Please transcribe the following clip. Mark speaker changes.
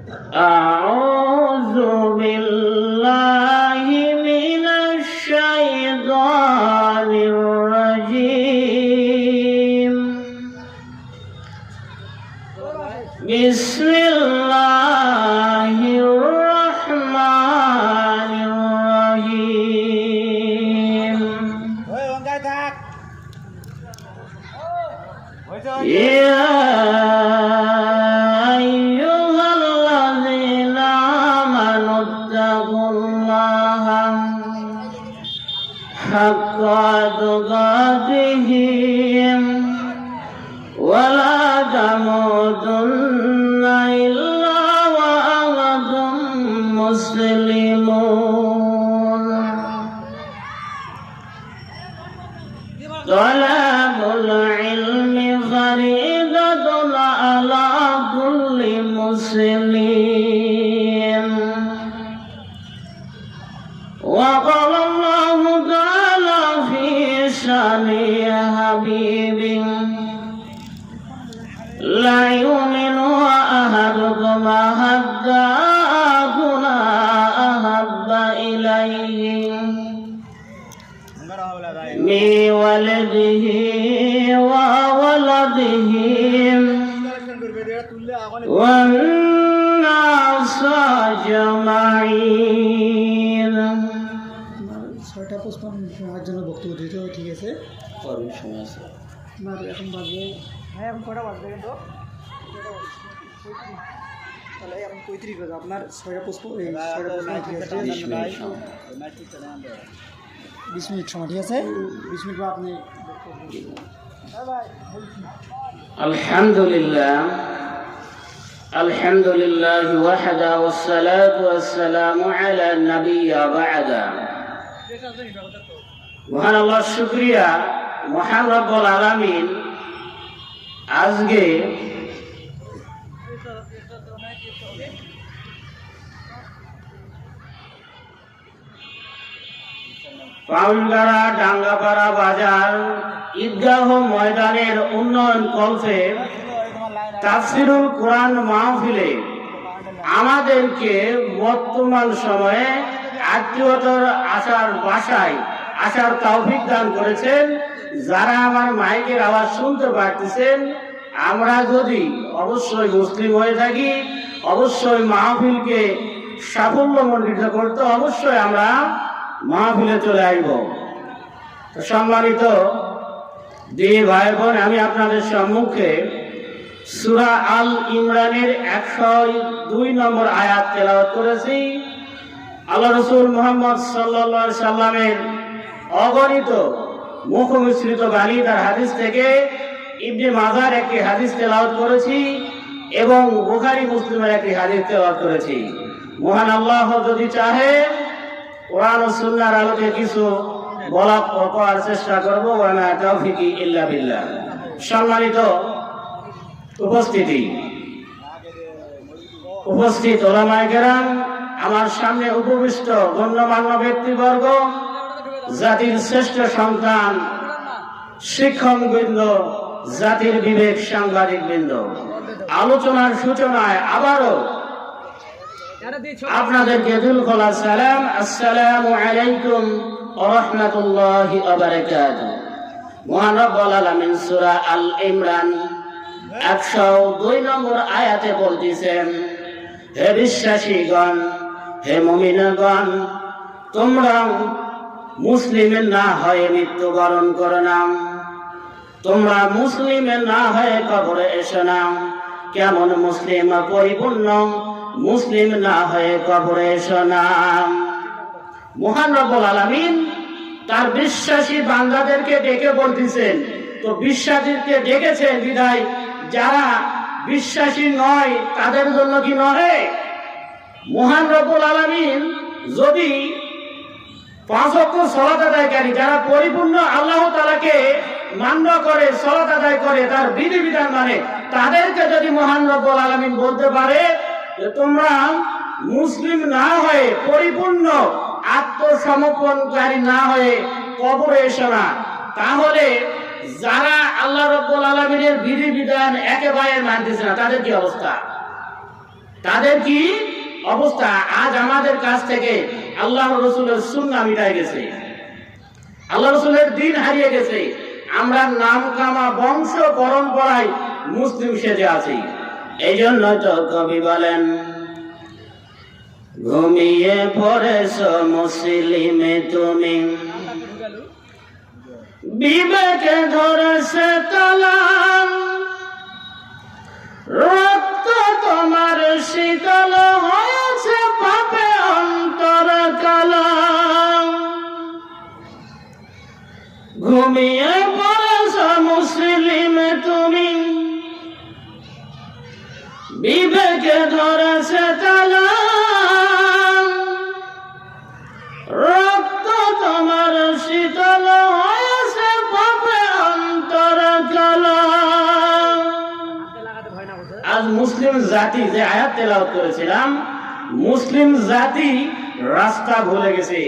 Speaker 1: أعوذ بالله من الشيطان الرجيم بسم الله الرحمن الرحيم يا أيها الذين آمنوا اتقوا الله حق تقاته ولا تموتن إلا وأنتم مسلمون طلب العلم فريضة على كل مسلم وقال الله تعالى في شأن حبيبه لا يؤمن أحدكم حتى أكون أحب إليه من ولده وولده والناس أجمعين।
Speaker 2: ছয়টা 55 সময়ের জন্য বক্তব্য দিতে হবে, ঠিক আছে?
Speaker 1: কর্ম সময় আছে
Speaker 2: না এখন বাজে, হ্যাঁ এখন কটা বাজবে কিন্তু তাহলে এখন 35 বাজে। আপনার 6টা পোস্ট 20 মিনিট সময়, ঠিক আছে? 20 মিনিট পর আপনি
Speaker 1: আলহামদুলিল্লাহ আলহামদুলিল্লাহ ওয়াহদা ওয়াসসালাতু ওয়াসসালামু আলা নাবিয়্যা বা'দা। মহান আল্লাহর শুকরিয়া, মহান রব্বুল আলামিন আজকে পাউলগাড়া ডাঙ্গাপাড়া বাজার ঈদগাহ ময়দানের উন্নয়ন কল্পে তাফসিরুল কোরআন মাহফিলে আমাদেরকে বর্তমান সময়ে আত্মীয়তার আসার বাসায় আসার তৌফিক দান করেছেন। যারা আমার মাইকের আওয়াজ শুনতে পারতেছেন, আমরা যদি অবশ্যই মুসলিম হয়ে থাকি, অবশ্যই মাহফিলকে সাফল্যমণ্ডিত করতে অবশ্যই আমরা মাহফিলে চলে আসব। তো সম্মানিত দিনী ভাই বোন, আমি আপনাদের সম্মুখে সূরা আল ইমরানের 102 নম্বর আয়াত তেলাওয়াত করেছি। আল্লাহ রাসূল মুহাম্মদ সাল্লাল্লাহু আলাইহি সাল্লামের অগণিত মুখ মিশ্রিত বাণী তার হাদিস থেকে ইবনে মাজার একটি হাদিস তেলাওয়াত করেছি এবং বুখারী মুসলিমের একটি হাদিস তেলাওয়াত করেছি। মহান আল্লাহ যদি চাহে কোরআন ও সুন্নাহর আলোকে কিছু বলার চেষ্টা করব। ওয়া মা তাওফিকি ইল্লা বিল্লাহ। সম্মানিত উপস্থিত ওলামায়ে কেরাম, আমার সামনে উপবিষ্ট গণ্যমান্য ব্যক্তিবর্গ, জাতির শ্রেষ্ঠ সন্তান, শিক্ষকবৃন্দ, জাতির বিবেক সাংবাদিকবৃন্দ, আলোচনার সূচনায় আবারও আপনাদেরকে দুল খোলা সালাম, আসসালামু আলাইকুম ওয়া রাহমাতুল্লাহি ওয়া বারাকাতুহু। মহান রব্বুল আলামিন সূরা আল ইমরান 102 নম্বর আয়াতে বলতেছেন, হে বিশ্বাসীগণ, হে মুমিনগণ, তোমরা মুসলিম না হয়ে মৃত্যুবরণ করো না, তোমরা মুসলিম না হয়ে কবরে এসো না। কেমন মুসলিম পরিপূর্ণ মুসলিম না হয়ে কবরে এসো না। মহান রব্বুল আলামিন তার বিশ্বাসী বান্দাদেরকে ডেকে বলতেছেন, তো বিশ্বাসীকে ডেকেছেন বিধায় যারা বিশ্বাসী নয় তাদের জন্য কি নহে? মহান রব্বুল আলামিন যদি 5 ওয়াক্ত সালাত আদায়কারী যারা পরিপূর্ণ আল্লাহ তাআলাকে মান্য করে, সালাত আদায় করে, তার বিধিবিধান মানে, তাদেরকে যদি মহান রব্বুল আলামিন বলতে পারে যে তোমরা মুসলিম না হয়ে পরিপূর্ণ আত্মসমর্পণকারী না হয়ে কবরে এসো না, তাহলে যারা আল্লাহ রাব্বুল আলামিনের বিধিবিধান একেবারে মানতেছে না তাদের কি অবস্থা? তাদের কি অবস্থা? আজ আমাদের কাছ থেকে আল্লাহ রসুলের সুন্নাহ মিটাই গেছে, আল্লাহ রসুলের দিন হারিয়ে গেছে। আমরা নাম কামা বংশ পরম্পরায় মুসলিম সেজে আছি। এই জন্যই তো কবি বলেন, ঘুমিয়ে পড়েছ মুসলিমে তুমি, বিবেকে ধরেছে তালা, রক্ত তোমার শীতল হয়েছে পাপে অন্তর কালা। ঘুমিয়ে পড়েছ মুসলিমে তুমি, বিবেকে ধরেছে তালা, রক্ত তোমার শীতল হয়েছে পাপে অন্তর কালা। আজ মুসলিম জাতি, যে আয়াত তেলাওয়াত করেছিলাম, মুসলিম জাতি রাস্তা ভুলে গেছে।